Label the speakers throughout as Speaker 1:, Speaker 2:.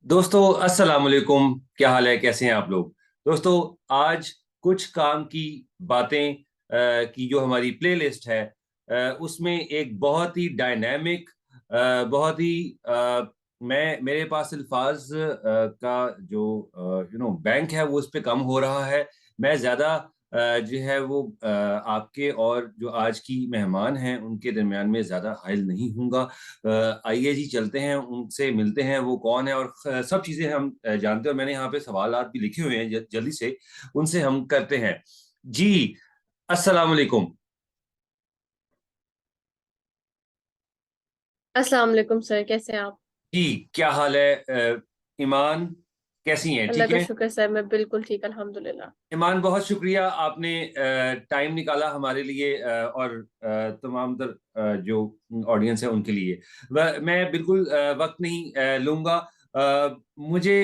Speaker 1: दोस्तों अस्सलाम वालेकुम। क्या हाल है, कैसे हैं आप लोग? दोस्तों, आज कुछ काम की बातें की जो हमारी प्लेलिस्ट है, उसमें एक बहुत ही डायनामिक, बहुत ही मैं मेरे पास अल्फाज का जो बैंक है वो उस पे कम हो रहा है। मैं ज़्यादा जो है वो आपके और जो आज की मेहमान हैं उनके दरमियान में ज़्यादा हाइल नहीं हूँगा। आइए जी, चलते हैं, उनसे मिलते हैं, वो कौन है और सब चीजें हम जानते हैं। और मैंने यहाँ पे सवालात भी लिखे हुए हैं, जल्दी से उनसे हम करते हैं। जी, अस्सलाम वालेकुम।
Speaker 2: अस्सलाम वालेकुम सर, कैसे हैं आप?
Speaker 1: जी, क्या हाल है? ईमान, कैसी हैं?
Speaker 2: अल्लाह
Speaker 1: ठीक
Speaker 2: का
Speaker 1: है।
Speaker 2: शुक्र सर, मैं बिल्कुल ठीक अल्हम्दुलिल्लाह।
Speaker 1: ईमान, बहुत शुक्रिया, आपने टाइम निकाला हमारे लिए और तमाम तर जो ऑडियंस है उनके लिए। मैं बिल्कुल वक्त नहीं लूंगा। मुझे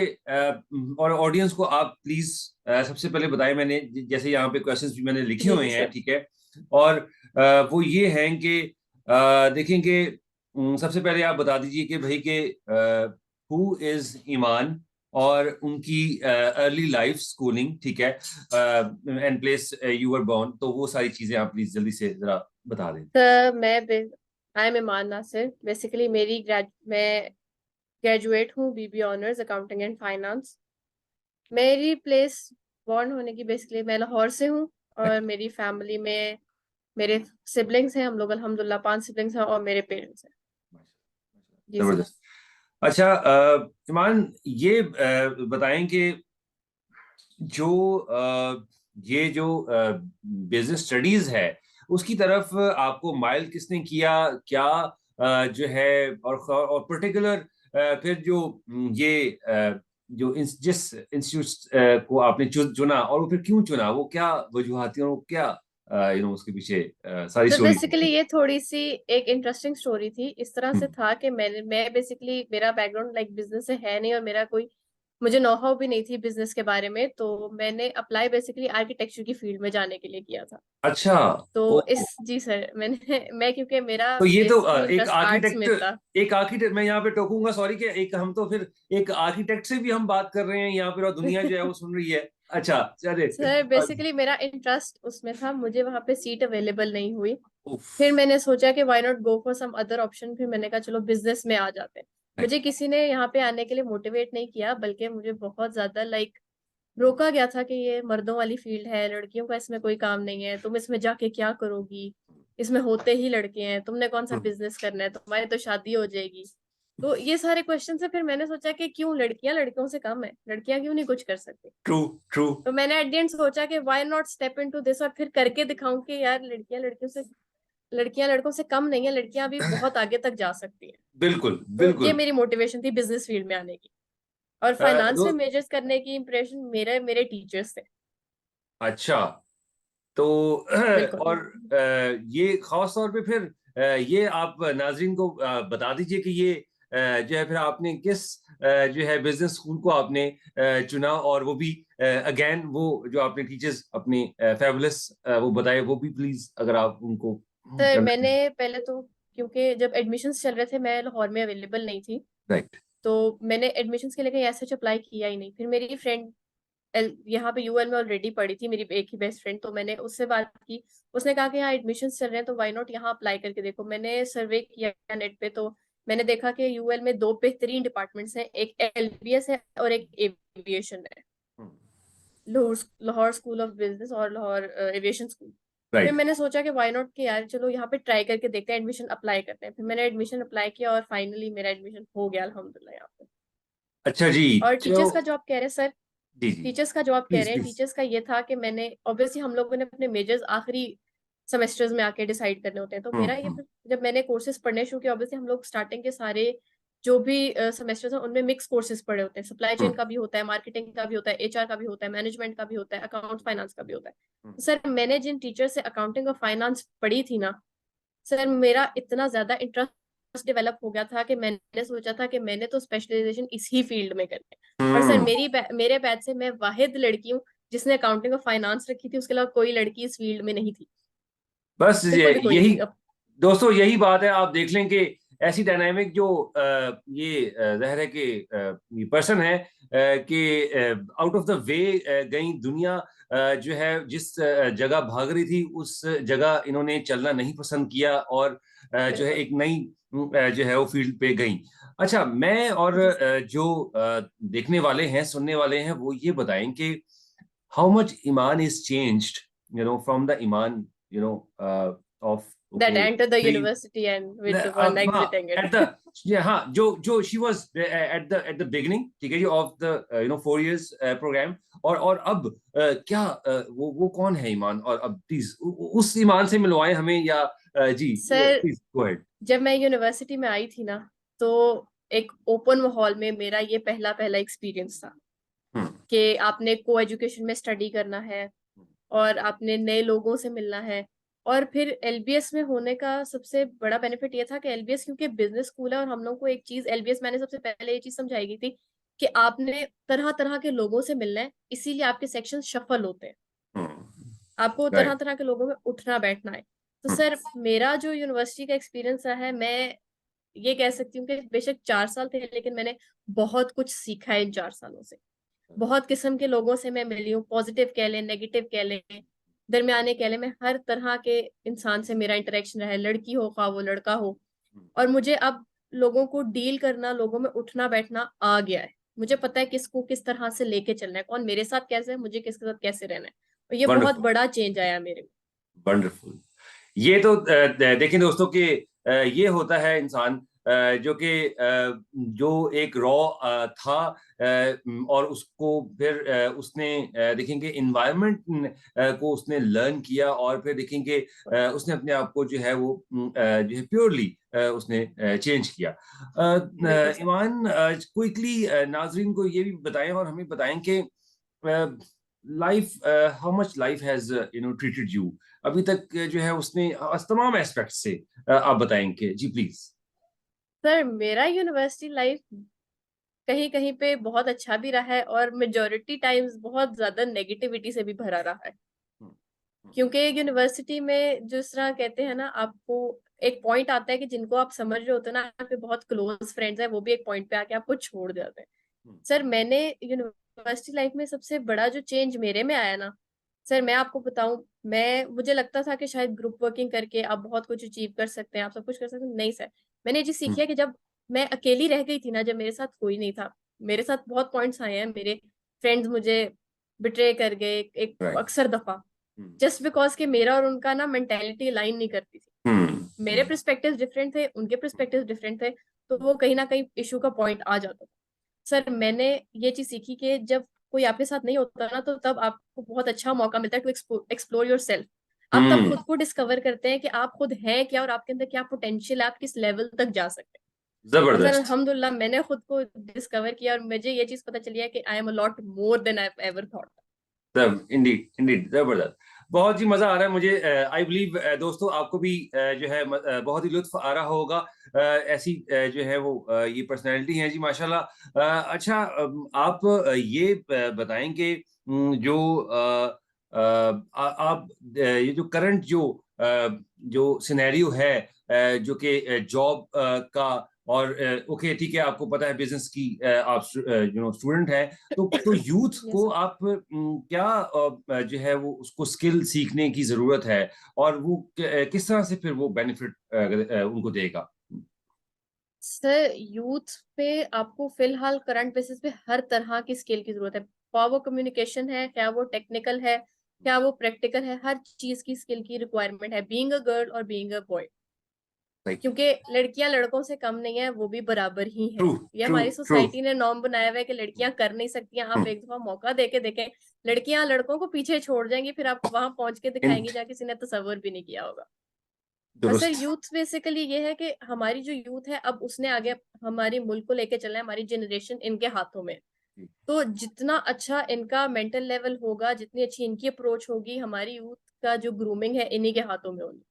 Speaker 1: और ऑडियंस को आप प्लीज सबसे पहले बताएं। मैंने जैसे यहाँ पे क्वेश्चंस भी मैंने लिखे
Speaker 2: जी
Speaker 1: हुए
Speaker 2: जी
Speaker 1: हैं,
Speaker 2: सर।
Speaker 1: ठीक है। और वो ये हैं कि देखेंगे, सबसे पहले आप बता दीजिए कि भाई के हु इज ईमान और उनकी अर्ली लाइफ स्कूलिंग, ठीक है, and place you were born. तो वो सारी चीजें आप प्लीज जल्दी से जरा बता दें।
Speaker 2: Sir I am Iman Nasir. Basically मैं ग्रेजुएट हूँ BB honours accounting and finance. मेरी प्लेस बॉर्न होने की बेसिकली मैं लाहौर से हूँ। और मेरी फैमिली में मेरे सिबलिंग्स हैं, हम लोग अल्हम्दुलिल्लाह 5 सिबलिंग्स हैं और मेरे पेरेंट्स हैं। जी सर।
Speaker 1: जबरदस्त। अच्छा, ईमान, ये बताएं कि जो ये जो बिजनेस स्टडीज है उसकी तरफ आपको माइल किसने किया, क्या जो है, और पर्टिकुलर फिर जो ये जिस इंस्टीट्यूट को आपने चुना और वो फिर क्यों चुना, वो क्या वजूहत थी और वो क्या उसके पीछे सारी
Speaker 2: तो
Speaker 1: स्टोरी
Speaker 2: बेसिकली
Speaker 1: थी।
Speaker 2: ये थोड़ी सी एक इंटरेस्टिंग स्टोरी थी। इस तरह से
Speaker 1: हम्म।
Speaker 2: था कि मैं बेसिकली मेरा बैकग्राउंड लाइक बिजनेस से है नहीं, और मेरा कोई मुझे नो हाउ भी नहीं थी बिजनेस के बारे में। तो मैंने अप्लाई बेसिकली आर्किटेक्चर की फील्ड में जाने के लिए किया था।
Speaker 1: अच्छा।
Speaker 2: तो
Speaker 1: ओ,
Speaker 2: इस जी सर, मैं क्योंकि मेरा
Speaker 1: तो ये तो
Speaker 2: बेसिकली
Speaker 1: एक
Speaker 2: इंटरेस्ट आर्ट्स
Speaker 1: आर्किटेक्ट,
Speaker 2: में था।
Speaker 1: मैं यहाँ पे टोकूंगा, सॉरी, कि एक हम तो फिर एक आर्किटेक्ट से भी हम बात कर रहे हैं यहाँ पर और दुनिया जो है वो सुन रही है। अच्छा, चले।
Speaker 2: सर बेसिकली मेरा इंटरेस्ट उसमें था, मुझे वहां पे सीट अवेलेबल नहीं हुई।
Speaker 1: उफ।
Speaker 2: फिर मैंने सोचा कि why not go for some other option. फिर मैंने कहा चलो बिजनेस में आ जाते हैं।
Speaker 1: राइट।
Speaker 2: मुझे किसी ने यहाँ पे आने के लिए मोटिवेट नहीं किया, बल्कि मुझे बहुत ज्यादा रोका गया था कि ये मर्दों वाली फील्ड है, लड़कियों का इसमें कोई काम नहीं है, तुम इसमें जाके क्या करोगी, इसमें होते ही लड़के हैं, तुमने कौन सा बिजनेस करना है, तुम्हारी तो शादी हो जाएगी। तो ये सारे क्वेश्चन से फिर मैंने सोचा कि क्यों लड़कियां लड़कियों से कम है, लड़कियां क्यों नहीं कुछ कर सकती।
Speaker 1: True, true.
Speaker 2: तो मैंने एट द एंड सोचा कि why not step into this, और फिर करके दिखाऊं कि यार लड़कियां लड़कों से कम नहीं है, लड़कियां भी बहुत आगे तक जा सकती हैं।
Speaker 1: बिल्कुल,
Speaker 2: तो ये
Speaker 1: बिल्कुल।
Speaker 2: मेरी मोटिवेशन थी बिजनेस फील्ड में आने की। और फाइनेंस
Speaker 1: दो।
Speaker 2: में मेजर्स करने की इम्प्रेशन मेरे मेरे टीचर्स थे।
Speaker 1: अच्छा, तो
Speaker 2: बिल्कुल।
Speaker 1: और ये खास तौर पे फिर ये आप नाजरीन को बता दीजिए कि ये जो है फिर आपने किस जो है बिजनेस स्कूल को आपने चुना, और वो भी अगेन वो जो आपने टीचर्स अपने फेबुलस वो बताए, वो भी प्लीज अगर आप उनको
Speaker 2: सर
Speaker 1: करना।
Speaker 2: मैंने पहले तो, क्योंकि जब एडमिशन्स चल रहे थे मैं लाहौर में अवेलेबल नहीं थी,
Speaker 1: राइट।
Speaker 2: तो मैंने एडमिशन्स के लिए कहीं ऐसे अप्लाई किया ही नहीं। फिर मेरी फ्रेंड यहाँ पे यूएल में ऑलरेडी पढ़ी थी, मेरी एक ही बेस्ट फ्रेंड, तो मैंने उससे बात की। उसने कहा कि यहाँ एडमिशन्स चल रहे हैं तो व्हाई नॉट यहाँ अप्लाई करके देखो। मैंने सर्वे किया नेट पे, तो मैंने देखा कि यूएल में दो बेहतरीन डिपार्टमेंट्स हैं, एक एलबीएस है और एक एविएशन है। Lahore Lahore school of business और लाहौर एविएशन स्कूल। फिर
Speaker 1: राइट।
Speaker 2: मैंने सोचा कि व्हाई नॉट कि यार चलो यहाँ पे ट्राई करके देखते हैं, एडमिशन अप्लाई करते हैं। फिर मैंने एडमिशन अप्लाई किया और फाइनली मेरा एडमिशन हो गया अल्हम्दुलिल्लाह यहाँ पे।
Speaker 1: अच्छा जी।
Speaker 2: और
Speaker 1: तो
Speaker 2: टीचर्स का जॉब कह रहे हैं सर,
Speaker 1: जी जी,
Speaker 2: टीचर्स का जॉब कह
Speaker 1: प्लीज
Speaker 2: रहे हैं।
Speaker 1: प्लीज।
Speaker 2: टीचर्स का ये था कि मैंने ऑब्वियसली हम लोगों ने अपने मेजर्स आखिरी सेमेस्टर्स में आके डिसाइड करने होते हैं। तो मेरा ये
Speaker 1: हम्म।
Speaker 2: जब मैंने कोर्सेज पढ़ने शुरू किए, ऑब्वियसली हम लोग स्टार्टिंग के सारे जो भी सेमेस्टर्स हैं उनमें मिक्स कोर्सेज पढ़े होते हैं। सप्लाई चेन
Speaker 1: हम्म।
Speaker 2: का भी होता है, मार्केटिंग का भी होता है, एचआर का भी होता है, मैनेजमेंट का भी होता है, अकाउंट फाइनेंस का भी होता है।
Speaker 1: हम्म।
Speaker 2: तो सर मैंने जिन टीचर से अकाउंटिंग और फाइनेंस पढ़ी थी ना, सर मेरा इतना ज्यादा इंटरेस्ट डेवलप हो गया था कि मैंने सोचा था कि मैंने तो स्पेशलाइजेशन इसी फील्ड में करनी है। और सर
Speaker 1: हम्म।
Speaker 2: मेरे बैच से मैं वाहिद लड़की हूँ जिसने अकाउंटिंग और फाइनेंस रखी थी, उसके अलावा कोई लड़की इस फील्ड में नहीं थी,
Speaker 1: बस
Speaker 2: बिल्कुल भी कोई नहीं
Speaker 1: यही
Speaker 2: थी। अब
Speaker 1: दोस्तों यही बात है। आप देख लें कि ऐसी डायनामिक जो ये जहर है कि ये पर्सन है कि आउट ऑफ द वे गई दुनिया, जो है जिस जगह भाग रही थी उस जगह इन्होंने चलना नहीं पसंद किया और जो है
Speaker 2: बिल्कुल।
Speaker 1: एक नई जो है वो फील्ड पे गई। अच्छा, मैं और
Speaker 2: जी सर।
Speaker 1: जो देखने वाले हैं, सुनने वाले हैं, वो ये बताएं कि how much Iman is changed, from the Iman, of
Speaker 2: That
Speaker 1: okay,
Speaker 2: enter the
Speaker 1: three,
Speaker 2: university and with the one exiting it.
Speaker 1: at the yeah, हाँ, जो she was at the beginning, ठीक है जी, of the 4 years program, और अब क्या वो कौन है ईमान, और अब प्लीज उस ईमान से मिलवाएं हमें, या जी
Speaker 2: सर,
Speaker 1: प्लीज गो अहेड।
Speaker 2: जब मैं यूनिवर्सिटी में आई थी ना, तो एक ओपन माहौल में मेरा ये पहला पहला एक्सपीरियंस था
Speaker 1: हम्म।
Speaker 2: कि आपने को एजुकेशन में स्टडी करना है और आपने नए लोगों से मिलना है। और फिर एलबीएस में होने का सबसे बड़ा बेनिफिट ये था कि एलबीएस क्योंकि बिजनेस स्कूल है, और हम लोग को एक चीज एलबीएस मैंने सबसे पहले ये चीज समझाई गई थी कि आपने तरह तरह के लोगों से मिलना है, इसीलिए आपके सेक्शन शफल होते हैं। आपको तरह
Speaker 1: राइट।
Speaker 2: तरह के लोगों में उठना बैठना है। तो सर, मेरा जो यूनिवर्सिटी का एक्सपीरियंस रहा है, मैं ये कह सकती हूँ कि बेशक 4 साल थे, लेकिन मैंने बहुत कुछ सीखा है इन 4 सालों से। बहुत किस्म के लोगों से मैं मिली हूँ, पॉजिटिव कह लें, नेगेटिव कह लें, दरमियाने कह लें, मैं हर तरह के इंसान से मेरा इंटरेक्शन रहा है, लड़की हो खा वो लड़का हो। और मुझे अब लोगों को डील करना, लोगों में उठना बैठना आ गया है। मुझे पता है किसको किस तरह से लेके चलना है, कौन मेरे साथ कैसे है, मुझे किसके साथ कैसे रहना है। और ये बहुत
Speaker 1: वंडरफुल,
Speaker 2: बड़ा चेंज आया मेरे में।
Speaker 1: वंडरफुल। ये तो देखें दोस्तों कि ये होता है इंसान जो कि जो एक रॉ था, और उसको फिर उसने देखेंगे इन्वायरमेंट को उसने लर्न किया, और फिर देखेंगे उसने अपने आप को जो है वो जो है प्योरली उसने चेंज किया।
Speaker 2: बिल्कुल सर।
Speaker 1: ईमान, क्विकली नाजरीन को ये भी बताएं और हमें बताएं कि life, how much life has treated you अभी तक, जो है उसने तमाम एस्पेक्ट से आप बताएंगे जी प्लीज।
Speaker 2: सर, मेरा यूनिवर्सिटी लाइफ कहीं कहीं पे बहुत अच्छा भी रहा है, और मेजोरिटी टाइम्स बहुत ज्यादा नेगेटिविटी से भी भरा रहा है। क्योंकि यूनिवर्सिटी में जिस तरह कहते हैं ना, आपको एक पॉइंट आता है कि जिनको आप समझ रहे होते हो ना, आपके बहुत क्लोज फ्रेंड्स है, वो भी एक पॉइंट पे आके आपको छोड़ जाते हैं। सर, मैंने यूनिवर्सिटी लाइफ में सबसे बड़ा जो चेंज मेरे में आया ना, सर मैं आपको बताऊं, मुझे लगता था कि शायद ग्रुप वर्किंग करके आप बहुत कुछ अचीव कर सकते हैं, आप सब कुछ कर सकते हैं। नहीं सर, मैंने ये चीज सीखी है कि जब मैं अकेली रह गई थी ना, जब मेरे साथ कोई नहीं था, मेरे साथ बहुत पॉइंट्स आए हैं, मेरे फ्रेंड्स मुझे बिट्रे कर गए एक
Speaker 1: राइट।
Speaker 2: अक्सर दफा, जस्ट बिकॉज कि मेरा और उनका ना मेंटेलिटी लाइन नहीं करती थी। मेरे पर्सपेक्टिव डिफरेंट थे, उनके पर्सपेक्टिव डिफरेंट थे, तो वो कहीं ना कहीं इशू का पॉइंट आ जाता था। सर, मैंने ये चीज सीखी कि जब कोई आपके साथ नहीं होता ना, तो तब आपको बहुत अच्छा मौका मिलता है टू एक्सप्लोर योर सेल्फ। आप तब खुद को डिस्कवर करते हैं कि आप खुद हैं क्या, और आपके अंदर क्या पोटेंशियल है, आप किस लेवल तक जा सकते हैं। और सर,
Speaker 1: जबरदस्त।
Speaker 2: अल्हम्दुलिल्लाह, मैंने खुद को डिस्कवर किया, और मुझे ये चीज पता चली है कि I am a lot more than I ever thought.
Speaker 1: तब इंडीड इंडीड जबरदस्त। बहुत ही मजा आ रहा है मुझे। आई बिलीव दोस्तों आपको भी जो है बहुत ही लुत्फ आ रहा होगा। ऐसी जो है वो ये पर्सनैलिटी है जी, माशाल्लाह। अच्छा, आप ये बताएं कि जो आप ये जो करंट जो सिनेरियो है, जो कि जॉब का, और ओके ठीक है, आपको पता है बिजनेस की, आप स्टूडेंट हैं, तो यूथ
Speaker 2: यस
Speaker 1: को
Speaker 2: सर।
Speaker 1: आप क्या जो है वो उसको स्किल सीखने की जरूरत है, और वो किस तरह से फिर वो बेनिफिट उनको देगा।
Speaker 2: सर, यूथ पे आपको फिलहाल करंट बेसिस पे हर तरह की स्किल की जरूरत है। क्या वो कम्युनिकेशन है, क्या वो टेक्निकल है, क्या वो प्रैक्टिकल है, हर चीज की स्किल की रिक्वायरमेंट है, बीइंग अ गर्ल और बीइंग अ बॉय।
Speaker 1: राइट।
Speaker 2: क्योंकि लड़कियां लड़कों से कम नहीं है, वो भी बराबर ही है।
Speaker 1: ट्रू,
Speaker 2: ये
Speaker 1: ट्रू,
Speaker 2: हमारी
Speaker 1: ट्रू।
Speaker 2: सोसाइटी ने नॉर्म बनाया हुआ है कि लड़कियां कर नहीं सकती हैं। आप एक दफा मौका देके देखें, लड़कियां लड़कों को पीछे छोड़ जाएंगी, फिर आप वहां पहुंच के दिखाएंगी जहाँ किसी ने तस्वर भी नहीं किया होगा। और सर,
Speaker 1: दुरुस्त।
Speaker 2: यूथ बेसिकली ये है कि हमारी जो यूथ है, अब उसने आगे हमारी मुल्क को लेके चलना है, हमारी जनरेशन इनके हाथों में। तो जितना अच्छा इनका मेंटल लेवल होगा, जितनी अच्छी इनकी अप्रोच होगी, हमारी यूथ का जो ग्रूमिंग है इन्हीं के हाथों में होगी।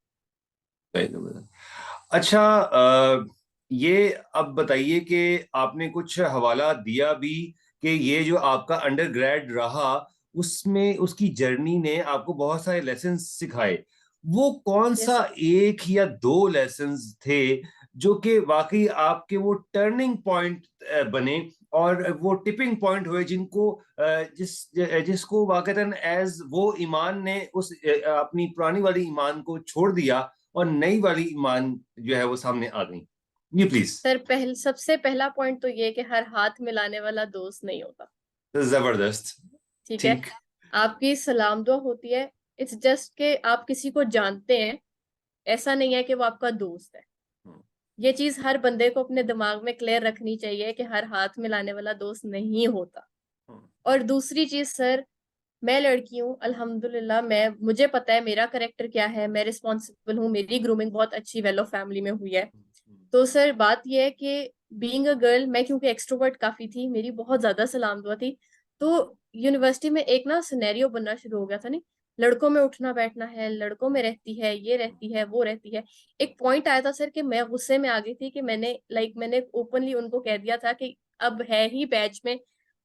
Speaker 1: अच्छा, ये अब बताइए कि आपने कुछ हवाला दिया भी कि ये जो आपका अंडर ग्रेड रहा उसमें उसकी जर्नी ने आपको बहुत सारे लेसन सिखाए, वो कौन
Speaker 2: यस
Speaker 1: सा
Speaker 2: सर।
Speaker 1: एक या दो लेसन्स थे जो कि वाकई आपके वो टर्निंग पॉइंट बने और वो टिपिंग पॉइंट हुए जिनको जिसको वाकईतन एज वो ईमान ने उस अपनी पुरानी वाली ईमान को छोड़ दिया और नई वाली ईमान जो है वो सामने आ गई। ये प्लीज।
Speaker 2: सर सबसे पहला पॉइंट तो ये है कि हर हाथ मिलाने वाला दोस्त नहीं होता।
Speaker 1: जबरदस्त।
Speaker 2: ठीक है।
Speaker 1: ठीक।
Speaker 2: आपकी सलाम दुआ होती है। इट्स जस्ट के आप किसी को जानते हैं, ऐसा नहीं है कि वो आपका दोस्त है। ये चीज हर बंदे को अपने दिमाग में क्लियर रखनी चाहिए कि हर हाथ मिलाने वाला दोस्त नहीं होता। और दूसरी चीज सर, मैं लड़की हूँ अल्हम्दुलिल्लाह, मुझे पता है मेरा करेक्टर क्या है, मैं रिस्पॉन्सिबल हूँ, मेरी ग्रूमिंग बहुत अच्छी वेल ऑफ फैमिली में हुई है। तो सर बात यह है कि बीइंग अ गर्ल, मैं क्योंकि एक्सट्रोवर्ट काफी थी, मेरी बहुत ज्यादा सलाम दुआ थी, तो यूनिवर्सिटी में एक ना सिनेरियो बनना शुरू हो गया था। नहीं, लड़कों में उठना बैठना है, लड़कों में रहती है, ये रहती है, वो रहती है। एक पॉइंट आया था सर कि मैं गुस्से में आ गई थी कि मैंने ओपनली उनको कह दिया था कि अब है ही बैच में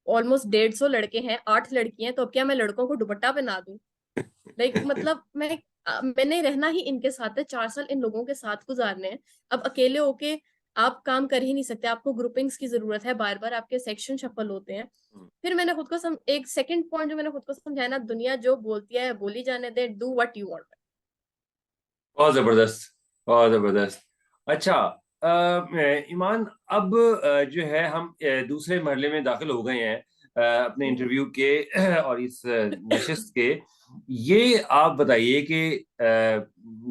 Speaker 2: ऑलमोस्ट 150 लड़के हैं, 8 लड़की हैं, तो अब क्या मैं लड़कों को दुपट्टा पहना दूं? मतलब मैंने रहना ही इनके साथ है, 4 साल इन लोगों के साथ गुजारने हैं। अब अकेले होके आप काम कर ही नहीं सकते, आपको ग्रुपिंग्स की जरूरत है, बार बार आपके सेक्शन शफल होते हैं। फिर मैंने खुद को एक सेकंड पॉइंट जो मैंने खुद को समझाया ना, दुनिया जो बोलती है बोली जाने दे, डू व्हाट यू वांट।
Speaker 1: बहुत जबरदस्त, बहुत जबरदस्त। अच्छा, ईमान, अब जो है हम दूसरे मरहले में दाखिल हो गए हैं अपने इंटरव्यू के और इस नशिस्त के। ये आप बताइए कि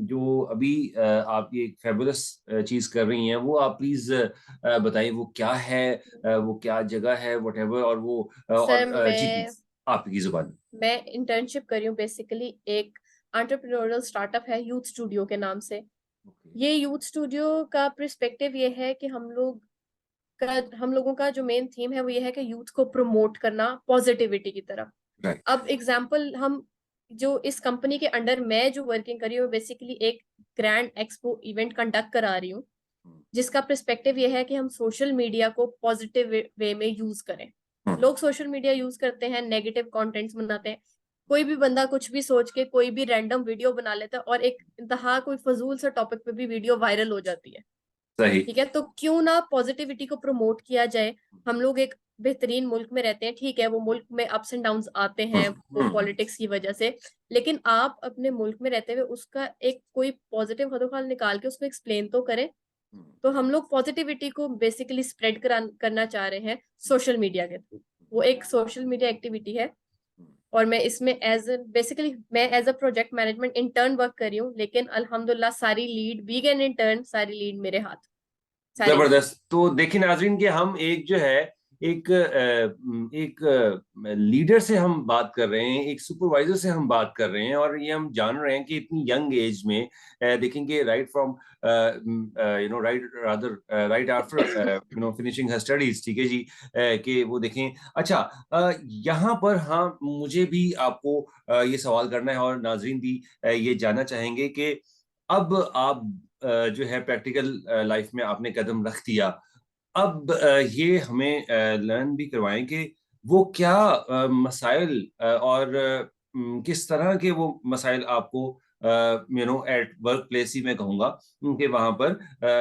Speaker 1: जो अभी आप ये फैबुलस चीज कर रही हैं, वो आप प्लीज बताइए वो क्या है, वो क्या जगह है, व्हाटएवर, और वो
Speaker 2: सर
Speaker 1: जी
Speaker 2: मैं
Speaker 1: प्लीज, आपकी जुबान।
Speaker 2: मैं इंटर्नशिप कर रही हूँ बेसिकली, एक एंटरप्रेन्योरियल स्टार्टअप है यूथ स्टूडियो के नाम से। ये यूथ स्टूडियो का पर्सपेक्टिव ये है कि हम लोगों का जो मेन थीम है वो ये है कि यूथ को प्रमोट करना पॉजिटिविटी की तरफ।
Speaker 1: राइट।
Speaker 2: अब एग्जाम्पल, हम जो इस कंपनी के अंडर मैं जो वर्किंग कर रही हूँ, बेसिकली एक ग्रैंड एक्सपो इवेंट कंडक्ट करा रही हूँ, जिसका पर्सपेक्टिव ये है कि हम सोशल मीडिया को पॉजिटिव वे में यूज करें। लोग सोशल मीडिया यूज करते हैं, नेगेटिव कंटेंट्स बनाते हैं, कोई भी बंदा कुछ भी सोच के कोई भी रैंडम वीडियो बना लेता है और एक इंतहा कोई फजूल सा टॉपिक पे भी वीडियो वायरल हो जाती है।
Speaker 1: सही।
Speaker 2: ठीक है, तो क्यों ना पॉजिटिविटी को प्रमोट किया जाए। हम लोग एक बेहतरीन मुल्क में रहते हैं, ठीक है, वो मुल्क में अप्स एंड डाउन्स आते हैं वो पॉलिटिक्स की वजह से, लेकिन आप अपने मुल्क में रहते हुए उसका एक कोई पॉजिटिव खतोखाल निकाल के उसको एक्सप्लेन तो करें। तो हम लोग पॉजिटिविटी को बेसिकली स्प्रेड करना चाह रहे हैं सोशल मीडिया के थ्रू। वो एक सोशल मीडिया एक्टिविटी है और मैं इसमें as a project management intern work कर रही हूँ, लेकिन अल्हम्दुलिल्लाह सारी लीड, बीइंग एन इंटर्न, सारी लीड मेरे हाथ, सारी लीड।
Speaker 1: जबरदस्त। तो देखिए नाजरीन कि हम एक जो है एक लीडर से हम बात कर रहे हैं, एक सुपरवाइजर से हम बात कर रहे हैं, और ये हम जान रहे हैं कि इतनी यंग एज में देखेंगे, right from right rather right after finishing her studies, ठीक है जी, कि वो देखें। अच्छा, यहाँ पर हाँ मुझे भी आपको ये सवाल करना है और नाजरीन भी ये जानना चाहेंगे कि अब आप जो है प्रैक्टिकल लाइफ में आपने कदम रख दिया, अब ये हमें लर्न भी करवाएं कि वो क्या मसाइल और किस तरह के वो मसाइल आपको एट वर्क प्लेस ही मैं कहूँगा कि वहाँ पर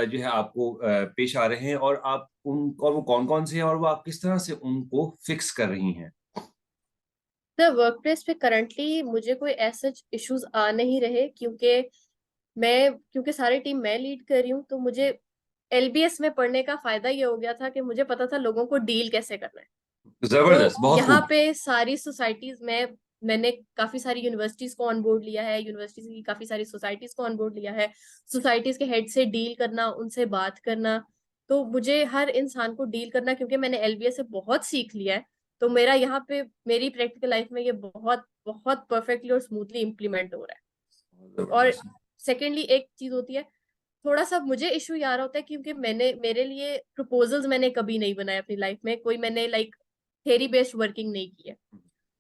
Speaker 1: जो है आपको पेश आ रहे हैं, और आप उन और वो कौन कौन से हैं और वो आप किस तरह से उनको फिक्स कर रही हैं।
Speaker 2: सर वर्क प्लेस पे करंटली मुझे कोई ऐसे इश्यूज आ नहीं रहे, क्योंकि सारी टीम मैं लीड कर रही हूँ, तो मुझे एलबीएस में पढ़ने का फायदा ये हो गया था कि मुझे पता था लोगों को डील कैसे करना है।
Speaker 1: जबरदस्त,
Speaker 2: तो
Speaker 1: बहुत
Speaker 2: यहाँ
Speaker 1: खूब।
Speaker 2: पे सारी सोसाइटीज में मैंने काफी सारी यूनिवर्सिटीज को ऑन बोर्ड लिया है, यूनिवर्सिटीज की काफी सारी सोसाइटीज को ऑन बोर्ड लिया है, सोसाइटीज के हेड से डील करना, उनसे बात करना। तो मुझे हर इंसान को डील करना, क्योंकि मैंने एलबीएस से बहुत सीख लिया है, तो मेरा यहाँ पे मेरी प्रैक्टिकल लाइफ में ये बहुत बहुत परफेक्टली और स्मूथली इम्प्लीमेंट हो रहा है। और
Speaker 1: जबरदस्त।
Speaker 2: सेकेंडली एक चीज होती है, थोड़ा सा मुझे इशू ये आ रहा होता है क्योंकि मेरे लिए प्रपोजल्स मैंने कभी नहीं बनाए अपनी लाइफ में, कोई मैंने लाइक थेरी बेस्ड वर्किंग नहीं की है।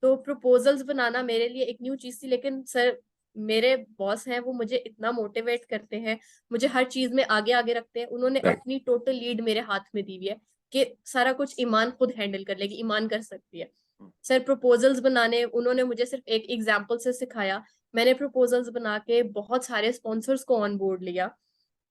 Speaker 2: तो प्रपोजल्स बनाना मेरे लिए एक न्यू चीज थी, लेकिन सर मेरे बॉस हैं, वो मुझे इतना मोटिवेट करते हैं, मुझे हर चीज में आगे आगे रखते हैं, उन्होंने
Speaker 1: राइट।
Speaker 2: अपनी टोटल लीड मेरे हाथ में दी हुई है कि सारा कुछ ईमान खुद हैंडल कर लेगी, ईमान कर सकती है। सर प्रपोजल्स बनाने उन्होंने मुझे सिर्फ एक एग्जाम्पल से सिखाया, मैंने प्रपोजल्स बना के बहुत सारे स्पॉन्सर्स को ऑन बोर्ड लिया,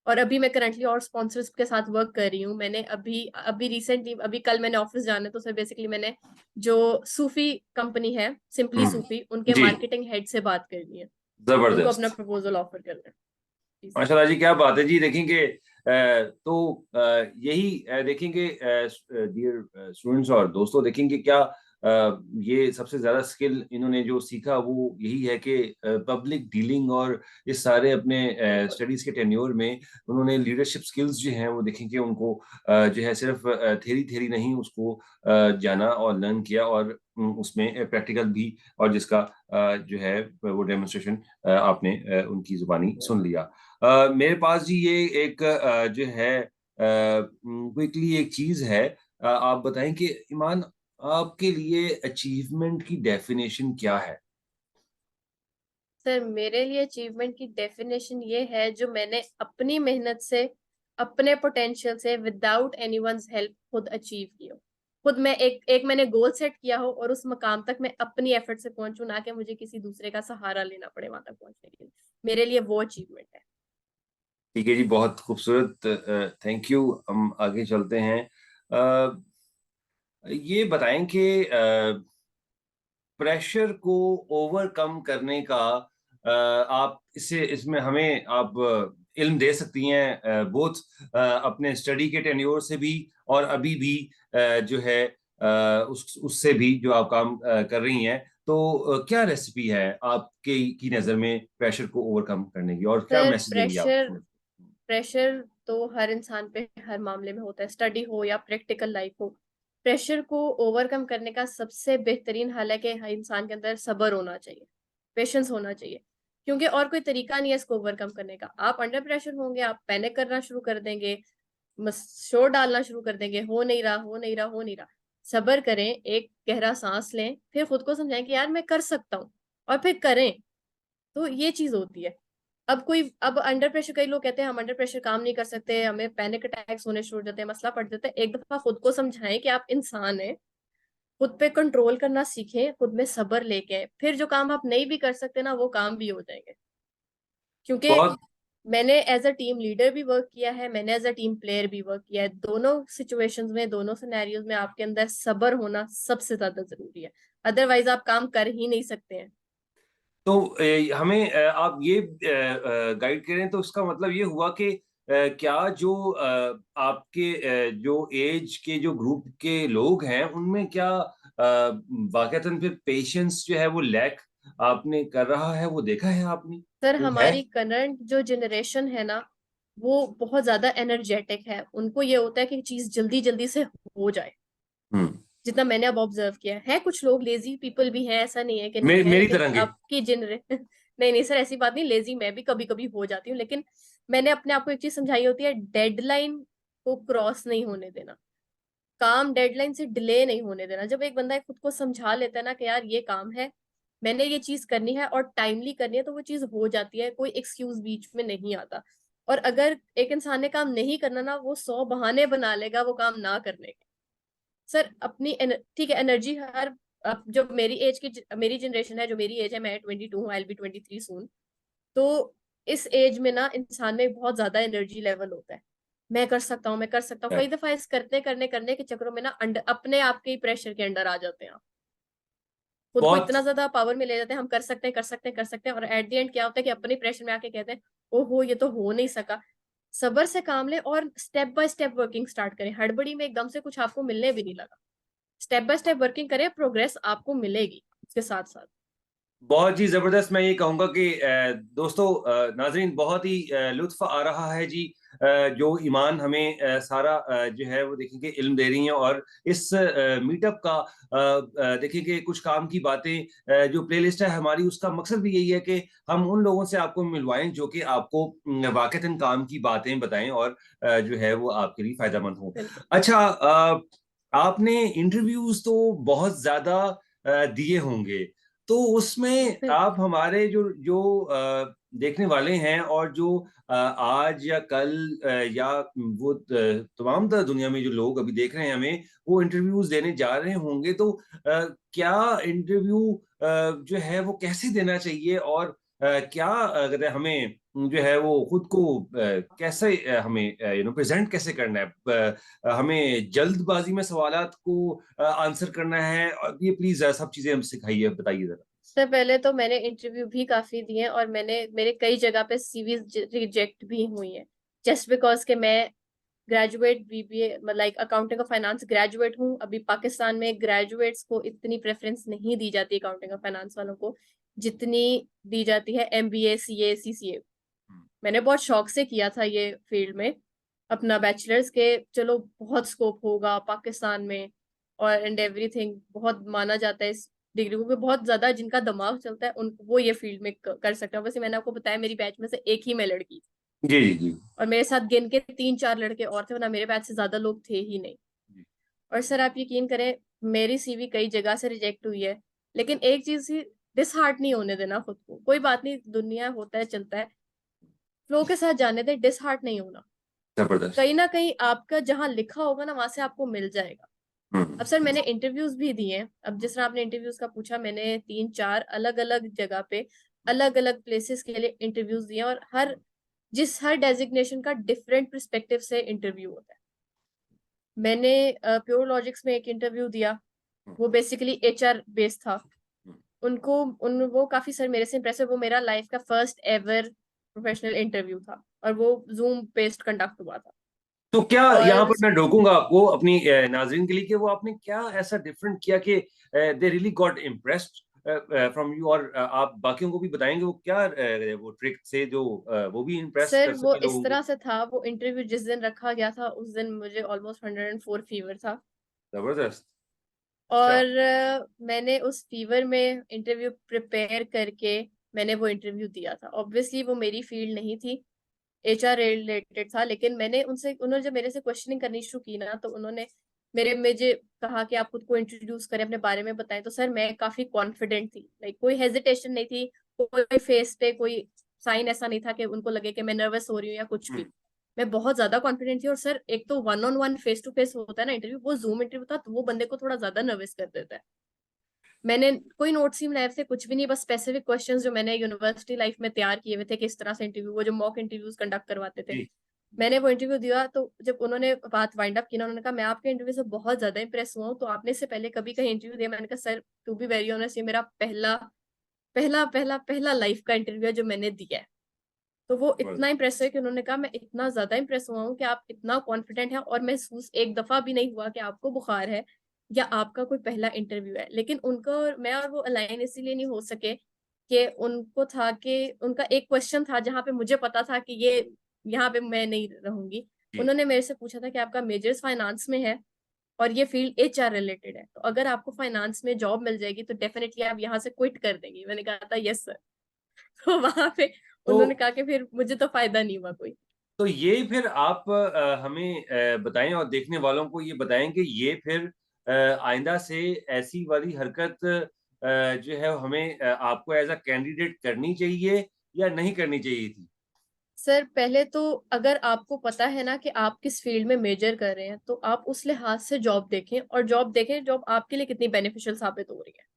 Speaker 2: और अभी मैं करंटली और स्पॉन्सर्स के साथ वर्क कर रही हूँ। मैंने अभी अभी रिसेंटली, अभी कल मैंने ऑफिस जाना है, तो सर बेसिकली मैंने जो सूफी कंपनी है सिंपली सूफी, उनके
Speaker 1: जी,
Speaker 2: मार्केटिंग हेड से बात करनी है, उनको अपना
Speaker 1: जबरदस्त।
Speaker 2: प्रपोजल ऑफर करना है। जी सर।
Speaker 1: माशाल्लाह जी, क्या बात है जी। देखेंगे तो यही देखेंगे डियर स्टूडेंट्स और दोस्तों, देखेंगे क्या ये सबसे ज़्यादा स्किल इन्होंने जो सीखा वो यही है कि पब्लिक डीलिंग, और इस सारे अपने
Speaker 2: बिल्कुल
Speaker 1: स्टडीज़ के टेन्योर में उन्होंने लीडरशिप स्किल्स जो हैं वो देखेंगे उनको जो है सिर्फ थ्योरी नहीं, उसको जाना और लर्न किया, और उसमें प्रैक्टिकल भी, और जिसका जो है वो डेमोंस्ट्रेशन आपने उनकी ज़ुबानी सुन लिया। मेरे पास जी ये एक जो है क्विकली एक चीज़ है। आप बताएँ कि ईमान, आपके लिए अचीवमेंट की डेफिनेशन क्या है?
Speaker 2: सर, मेरे लिए अचीवमेंट की डेफिनेशन ये है जो मैंने अपनी मेहनत से, अपने पोटेंशियल से, विदाउट एनीवन्स हेल्प खुद अचीव किया हो। खुद मैं एक मैंने गोल सेट किया हो और उस मकाम तक मैं अपनी एफर्ट से पहुंचूं, ना कि मुझे किसी दूसरे का सहारा लेना पड़े वहां तक पहुंचने के लिए। मेरे लिए वो अचीवमेंट है।
Speaker 1: ठीक है जी, बहुत खूबसूरत, थैंक यू। हम आगे चलते हैं। अ, ये बताएँ कि प्रेशर को ओवरकम करने का आप इसमें हमें आप इल्म दे सकती हैं, बोथ अपने स्टडी के टेन्योर से भी, और अभी भी जो है उससे भी जो आप काम कर रही हैं। तो क्या रेसिपी है आपके की नज़र में प्रेशर को ओवरकम करने की, और क्या
Speaker 2: सर
Speaker 1: मैसेज देंगी आप?
Speaker 2: प्रेशर प्रेशर तो हर इंसान पे हर मामले में होता है, स्टडी हो या प्रैक्टिकल लाइफ हो। प्रेशर को ओवरकम करने का सबसे बेहतरीन हल है कि हर इंसान के अंदर सब्र होना चाहिए, पेशेंस होना चाहिए, क्योंकि और कोई तरीका नहीं है इसको ओवरकम करने का। आप अंडर प्रेशर होंगे, आप पैनिक करना शुरू कर देंगे, शोर डालना शुरू कर देंगे, हो नहीं रहा, हो नहीं रहा, हो नहीं रहा। सब्र करें, एक गहरा सांस लें, फिर खुद को समझाएं कि यार मैं कर सकता हूँ, और फिर करें। तो ये चीज होती है। अब अंडर प्रेशर, कई लोग कहते हैं हम अंडर प्रेशर काम नहीं कर सकते, हमें पैनिक अटैक्स होने शुरू हो जाते हैं, मसला पड़ जाता है। एक दफा खुद को समझाएं कि आप इंसान हैं, खुद पे कंट्रोल करना सीखें, खुद में सब्र लेके आए, फिर जो काम आप नहीं भी कर सकते ना, वो काम भी हो जाएंगे। क्योंकि
Speaker 1: बहुत
Speaker 2: मैंने एज अ टीम लीडर भी वर्क किया है, मैंने एज अ टीम प्लेयर भी वर्क किया है। दोनों सिचुएशंस में, दोनों सिनेरियोज में आपके अंदर सब्र होना सबसे ज्यादा जरूरी है, अदरवाइज आप काम कर ही नहीं सकते हैं।
Speaker 1: तो हमें आप ये गाइड करें, तो इसका मतलब ये हुआ कि क्या जो आपके जो एज के जो ग्रुप के लोग हैं उनमें क्या वाकईतन फिर पेशेंस जो है वो लैक आपने कर रहा है, वो देखा है आपने?
Speaker 2: सर
Speaker 1: वो है?
Speaker 2: हमारी करंट जो जनरेशन है ना, वो बहुत ज्यादा एनर्जेटिक है, उनको ये होता है कि चीज जल्दी जल्दी से हो जाए।
Speaker 1: हम्म।
Speaker 2: जितना मैंने अब ऑब्जर्व किया है, कुछ लोग लेजी पीपल भी हैं, ऐसा नहीं है कि नहीं है,
Speaker 1: मेरी
Speaker 2: लेकिन
Speaker 1: तरह के।
Speaker 2: आपकी जनरे नहीं नहीं सर, ऐसी बात नहीं, लेजी मैं भी कभी कभी हो जाती हूँ, लेकिन मैंने अपने आप को एक चीज समझाई होती है, डेडलाइन को क्रॉस नहीं होने देना, काम डेडलाइन से डिले नहीं होने देना। जब एक बंदा खुद को समझा लेता है ना कि यार ये काम है, मैंने ये चीज करनी है और टाइमली करनी है, तो वो चीज हो जाती है, कोई एक्सक्यूज बीच में नहीं आता। और अगर एक इंसान ने काम नहीं करना ना, वो 100 बहाने बना लेगा वो काम ना करने के। सर अपनी ठीक है, एनर्जी हर, अब जो मेरी एज की, मेरी जनरेशन है, जो मेरी एज है, मैं 22 हूँ, आई विल बी 23 सून। तो इस एज में ना इंसान में बहुत ज्यादा एनर्जी लेवल होता है, मैं कर सकता हूँ, मैं कर सकता हूँ। कई दफा इस करते करने करने के चक्करों में ना अपने आप के ही प्रेशर के अंडर आ जाते हैं आप, खुद को
Speaker 1: बहुत
Speaker 2: इतना ज्यादा पावर में ले जाते हैं, हम कर सकते हैं, कर सकते हैं, कर सकते हैं, और एट द एंड क्या होता है कि अपने प्रेशर में आके कहते हैं ओहो ये तो हो नहीं सका। सब्र से काम लें और step by step working start करें, हड़बड़ी में एकदम से कुछ आपको मिलने भी नहीं लगा। स्टेप बाय स्टेप वर्किंग करें, प्रोग्रेस आपको मिलेगी उसके साथ साथ।
Speaker 1: बहुत ही ज़बरदस्त। मैं ये कहूँगा कि दोस्तों, नाज़रीन, बहुत ही लुत्फ़ आ रहा है जी। जो ईमान हमें सारा जो है वो देखिए कि इल्म दे रही हैं, और इस मीटअप का देखिए कि कुछ काम की बातें जो प्लेलिस्ट है हमारी, उसका मकसद भी यही है कि हम उन लोगों से आपको मिलवाएँ जो कि आपको वाक़ईतन काम की बातें बताएँ, और जो है वो आपके लिए फ़ायदेमंद हों।
Speaker 2: बिल्कुल।
Speaker 1: अच्छा, आपने इंटरव्यूज़ तो बहुत ज़्यादा दिए होंगे। तो उसमें आप हमारे जो जो देखने वाले हैं और जो आज या कल या वो तमाम दुनिया में जो लोग अभी देख रहे हैं हमें, वो इंटरव्यूज देने जा रहे होंगे, तो क्या इंटरव्यू जो है वो कैसे देना चाहिए, और क्या अगर हमें जो है वो खुद को कैसे हमें प्रेजेंट कैसे करना है, हमें जल्दबाजी में सवालात को आंसर करना है, और ये प्लीज सब चीजें हम सिखाइए, बताइए जरा।
Speaker 2: सबसे पहले तो मैंने इंटरव्यू भी काफी दिए और मेरे कई जगह पे सीवी रिजेक्ट भी हुई है, जस्ट बिकॉज के मैं ग्रेजुएट बीबीए लाइक अकाउंटिंग और फाइनेंस ग्रेजुएट हूँ। अभी पाकिस्तान में ग्रेजुएट्स को इतनी प्रेफरेंस नहीं दी जाती अकाउंटिंग और फाइनेंस वालों को जितनी दी जाती है एमबीए सीए सीसीए। मैंने बहुत शौक से किया था ये फील्ड में अपना बैचलर्स के, चलो बहुत स्कोप होगा पाकिस्तान में और एंड एवरीथिंग, बहुत माना जाता है इस डिग्री को कि बहुत ज्यादा जिनका दिमाग चलता है उन वो ये फील्ड में कर सकते हैं। वैसे मैंने आपको बताया मेरी बैच में से एक ही मैं लड़की थी
Speaker 1: जी जी जी
Speaker 2: और मेरे साथ गिन के 3-4 लड़के और थे, वरना मेरे बैच से ज्यादा लोग थे ही नहीं।
Speaker 1: जी।
Speaker 2: और सर आप यकीन करें मेरी सीवी कई जगह से रिजेक्ट हुई है, लेकिन एक चीज ही, डिसहार्ट नहीं होने देना खुद को। कोई बात नहीं, दुनिया होता है चलता है, फ्लो के साथ जाने दें, डिसहार्ट नहीं होना।
Speaker 1: जबरदस्त।
Speaker 2: कहीं ना कहीं आपका जहां लिखा होगा ना वहां से आपको मिल जाएगा। अब सर मैंने इंटरव्यूज भी दिए हैं। अब जिस तरह आपने इंटरव्यूज का पूछा, मैंने 3-4 अलग अलग जगह पे अलग अलग प्लेसेस के लिए इंटरव्यूज दिए और हर डेजिग्नेशन का डिफरेंट परस्पेक्टिव से इंटरव्यू होता है। मैंने प्योर लॉजिक्स में एक इंटरव्यू दिया, वो बेसिकली एचआर बेस्ड था। वो काफी सर मेरे से इम्प्रेसिव, वो मेरा लाइफ का फर्स्ट एवर प्रोफेशनल इंटरव्यू था और वो जूम बेस्ड कंडक्ट हुआ था।
Speaker 1: तो क्या यहाँ
Speaker 2: और
Speaker 1: पर मैं रोकूंगा आपको अपनी नाजरीन के लिए, कि वो आपने क्या ऐसा डिफरेंट किया कि they really got impressed from you, और आप बाकियों को भी बताएंगे वो क्या वो ट्रिक से जो वो भी इम्प्रेस
Speaker 2: सर
Speaker 1: कर
Speaker 2: वो
Speaker 1: सके
Speaker 2: इस
Speaker 1: लोगों को।
Speaker 2: तरह से था, वो इंटरव्यू जिस दिन रखा गया था उस दिन मुझे ऑलमोस्ट 104 फीवर था।
Speaker 1: जबरदस्त। अच्छा।
Speaker 2: और मैंने उस फीवर में इंटरव्यू प्रिपेयर करके मैंने वो इंटरव्यू दिया था। ऑब्वियसली वो मेरी फील्ड नहीं थी, एचआर रिलेटेड था, लेकिन उन्होंने जब मेरे से क्वेश्चनिंग करनी शुरू की ना, तो उन्होंने मुझे कहा कि आप खुद को इंट्रोड्यूस करें, अपने बारे में बताएं। तो सर मैं काफी कॉन्फिडेंट थी, लाइक कोई हेजिटेशन नहीं थी, कोई फेस पे कोई साइन ऐसा नहीं था कि उनको लगे कि मैं नर्वस हो रही हूँ या कुछ भी। मैं बहुत ज्यादा कॉन्फिडेंट थी। और सर एक तो 1-on-1 फेस टू फेस होता है ना इंटरव्यू, वो जूम इंटरव्यू था, तो वो बंदे को थोड़ा ज्यादा नर्वस कर देता है। मैंने कोई नोट्स ही बनाए थे, कुछ भी नहीं, बस स्पेसिफिक क्वेश्चंस जो मैंने यूनिवर्सिटी लाइफ में तैयार किए हुए थे, किस तरह से इंटरव्यू, वो जो मॉक इंटरव्यूज कंडक्ट करवाते थे,
Speaker 1: जी।
Speaker 2: मैंने वो इंटरव्यू दिया। तो जब उन्होंने बात वाइंड अप की ना, उन्होंने कहा मैं आपके इंटरव्यू से बहुत ज्यादा इंप्रेस हुआ हूँ, तो आपने इससे पहले कभी कहीं इंटरव्यू दिया? मैंने कहा sir to be very honest ये मेरा पहला पहला पहला पहला लाइफ का इंटरव्यू है जो मैंने दिया है। तो वो इतना इंप्रेस है कि उन्होंने कहा मैं इतना ज्यादा इंप्रेस हुआ हूँ कि आप इतना कॉन्फिडेंट है, और महसूस एक दफा भी नहीं हुआ कि आपको बुखार है या आपका कोई पहला इंटरव्यू है। लेकिन उनको और मैं और वो अलाइन इसीलिए नहीं हो सके कि उनको था कि उनका एक क्वेश्चन था जहां पे मुझे पता था कि ये यहाँ पे मैं नहीं रहूंगी।
Speaker 1: जी।
Speaker 2: उन्होंने मेरे से पूछा था कि आपका मेजर्स फाइनेंस में है और ये फील्ड एचआर रिलेटेड है, तो अगर आपको फाइनेंस में जॉब मिल जाएगी तो डेफिनेटली आप यहाँ से क्विट कर देंगी? मैंने कहा था यस सर। तो वहां पे
Speaker 1: तो
Speaker 2: उन्होंने कहा कि फिर मुझे तो फायदा नहीं हुआ कोई।
Speaker 1: तो ये फिर आप हमें बताएं और देखने वालों को ये बताएं कि ये फिर आइंदा से ऐसी वाली हरकत जो है हमें आपको एज अ कैंडिडेट करनी चाहिए या नहीं करनी चाहिए थी।
Speaker 2: सर पहले तो अगर आपको पता है ना कि आप किस फील्ड में मेजर कर रहे हैं, तो आप उस लिहाज से जॉब देखें और जॉब आपके लिए कितनी बेनिफिशियल साबित हो रही है।